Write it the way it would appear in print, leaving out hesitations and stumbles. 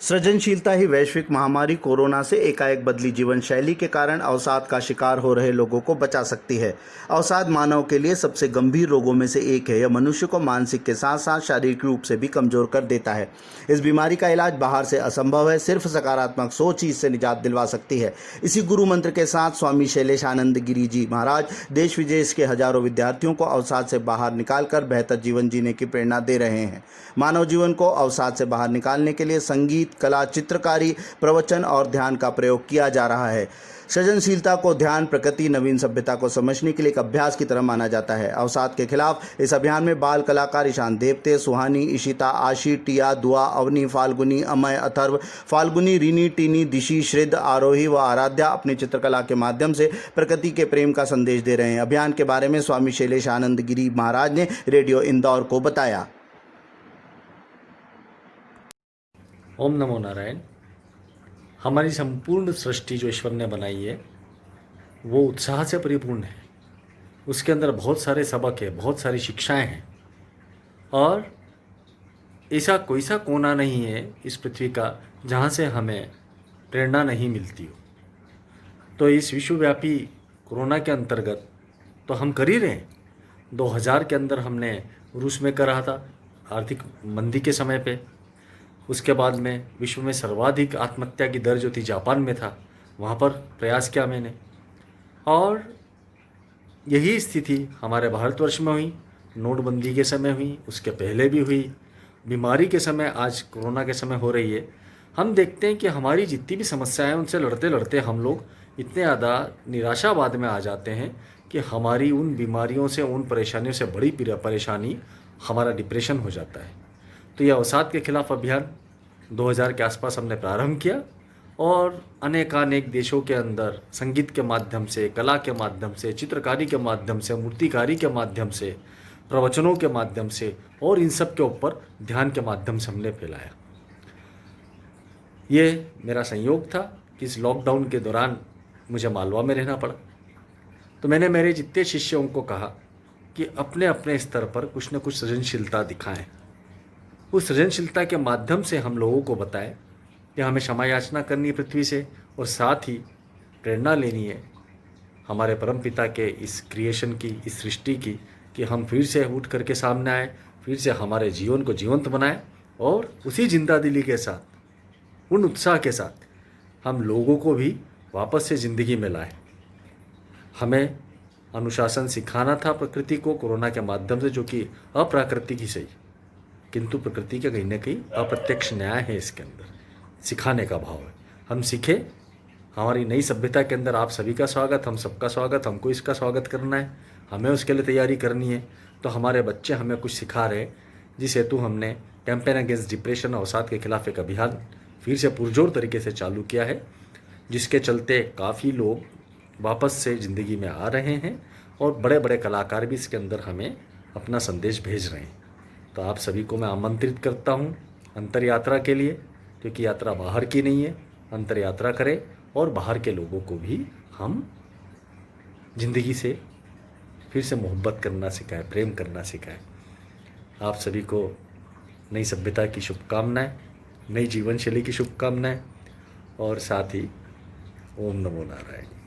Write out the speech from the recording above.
सृजनशीलता ही वैश्विक महामारी कोरोना से एकाएक बदली जीवन शैली के कारण अवसाद का शिकार हो रहे लोगों को बचा सकती है। अवसाद मानव के लिए सबसे गंभीर रोगों में से एक है। यह मनुष्य को मानसिक के साथ साथ शारीरिक रूप से भी कमजोर कर देता है। इस बीमारी का इलाज बाहर से असंभव है, सिर्फ सकारात्मक सोच ही इससे निजात दिलवा सकती है। इसी गुरु मंत्र के साथ स्वामी शैलेशानंद गिरी जी महाराज देश विदेश के हजारों विद्यार्थियों को अवसाद से बाहर निकालकर बेहतर जीवन जीने की प्रेरणा दे रहे हैं। मानव जीवन को अवसाद से बाहर निकालने के लिए संगीत, कला, चित्रकारी, प्रवचन और ध्यान का प्रयोग किया जा रहा है। सृजनशीलता को ध्यान, प्रकृति, नवीन सभ्यता को समझने के लिए एक अभ्यास की तरह माना जाता है। अवसाद के खिलाफ इस अभियान में बाल कलाकार ईशान देवते, सुहानी, इशिता, आशी, टिया, दुआ, अवनी, फाल्गुनी, अमय, अथर्व, फाल्गुनी, रीनी, टीनी, दिशी, श्रिद्ध, आरोही व आराध्या अपनी चित्रकला के माध्यम से प्रकृति के प्रेम का संदेश दे रहे हैं। अभियान के बारे में स्वामी शैलेशानंद गिरी महाराज ने रेडियो इंदौर को बताया। ओम नमो नारायण। हमारी संपूर्ण सृष्टि जो ईश्वर ने बनाई है वो उत्साह से परिपूर्ण है। उसके अंदर बहुत सारे सबक है, बहुत सारी शिक्षाएं हैं और ऐसा कोई सा कोना नहीं है इस पृथ्वी का जहाँ से हमें प्रेरणा नहीं मिलती हो। तो इस विश्वव्यापी कोरोना के अंतर्गत तो हम कर ही रहे हैं। 2000 के अंदर हमने रूस में कर रहा था, आर्थिक मंदी के समय पे। उसके बाद में विश्व में सर्वाधिक आत्महत्या की दर जो थी जापान में था, वहाँ पर प्रयास किया मैंने। और यही स्थिति हमारे भारतवर्ष में हुई, नोटबंदी के समय हुई, उसके पहले भी हुई, बीमारी के समय, आज कोरोना के समय हो रही है। हम देखते हैं कि हमारी जितनी भी समस्याएं हैं उनसे लड़ते लड़ते हम लोग इतने ज़्यादा निराशावाद में आ जाते हैं कि हमारी उन बीमारियों से, उन परेशानियों से बड़ी परेशानी हमारा डिप्रेशन हो जाता है। तो यह अवसाद के खिलाफ अभियान 2000 के आसपास हमने प्रारंभ किया और अनेकानेक देशों के अंदर संगीत के माध्यम से, कला के माध्यम से, चित्रकारी के माध्यम से, मूर्तिकारी के माध्यम से, प्रवचनों के माध्यम से और इन सब के ऊपर ध्यान के माध्यम से हमने फैलाया। ये मेरा संयोग था कि इस लॉकडाउन के दौरान मुझे मालवा में रहना पड़ा। तो मैंने मेरे जितने शिष्यों को कहा कि अपने अपने स्तर पर कुछ न कुछ सृजनशीलता दिखाएं। उस सृजनशीलता के माध्यम से हम लोगों को बताएं कि हमें क्षमा याचना करनी है पृथ्वी से और साथ ही प्रेरणा लेनी है हमारे परमपिता के इस क्रिएशन की, इस सृष्टि की, कि हम फिर से उठ करके सामने आए, फिर से हमारे जीवन को जीवंत बनाएं और उसी जिंदादिली के साथ, उन उत्साह के साथ हम लोगों को भी वापस से ज़िंदगी में लाएं। हमें अनुशासन सिखाना था प्रकृति को कोरोना के माध्यम से, जो कि अप्राकृतिक ही सही, किंतु प्रकृति का कहीं ना कहीं अप्रत्यक्ष न्याय है। इसके अंदर सिखाने का भाव है। हम सीखे, हमारी नई सभ्यता के अंदर आप सभी का स्वागत, हम सबका स्वागत, हमको इसका स्वागत करना है, हमें उसके लिए तैयारी करनी है। तो हमारे बच्चे हमें कुछ सिखा रहे हैं, जिस हेतु हमने कैंपेन अगेंस्ट डिप्रेशन, अवसाद के खिलाफ एक अभियान फिर से पुरजोर तरीके से चालू किया है, जिसके चलते काफ़ी लोग वापस से ज़िंदगी में आ रहे हैं और बड़े बड़े कलाकार भी इसके अंदर हमें अपना संदेश भेज रहे हैं। तो आप सभी को मैं आमंत्रित करता हूँ अंतर यात्रा के लिए, क्योंकि यात्रा बाहर की नहीं है। अंतर यात्रा करें और बाहर के लोगों को भी हम जिंदगी से फिर से मोहब्बत करना सिखाएं, प्रेम करना सिखाएं। आप सभी को नई सभ्यता की शुभकामनाएं, नई जीवन शैली की शुभकामनाएं और साथ ही ओम नमो नारायण।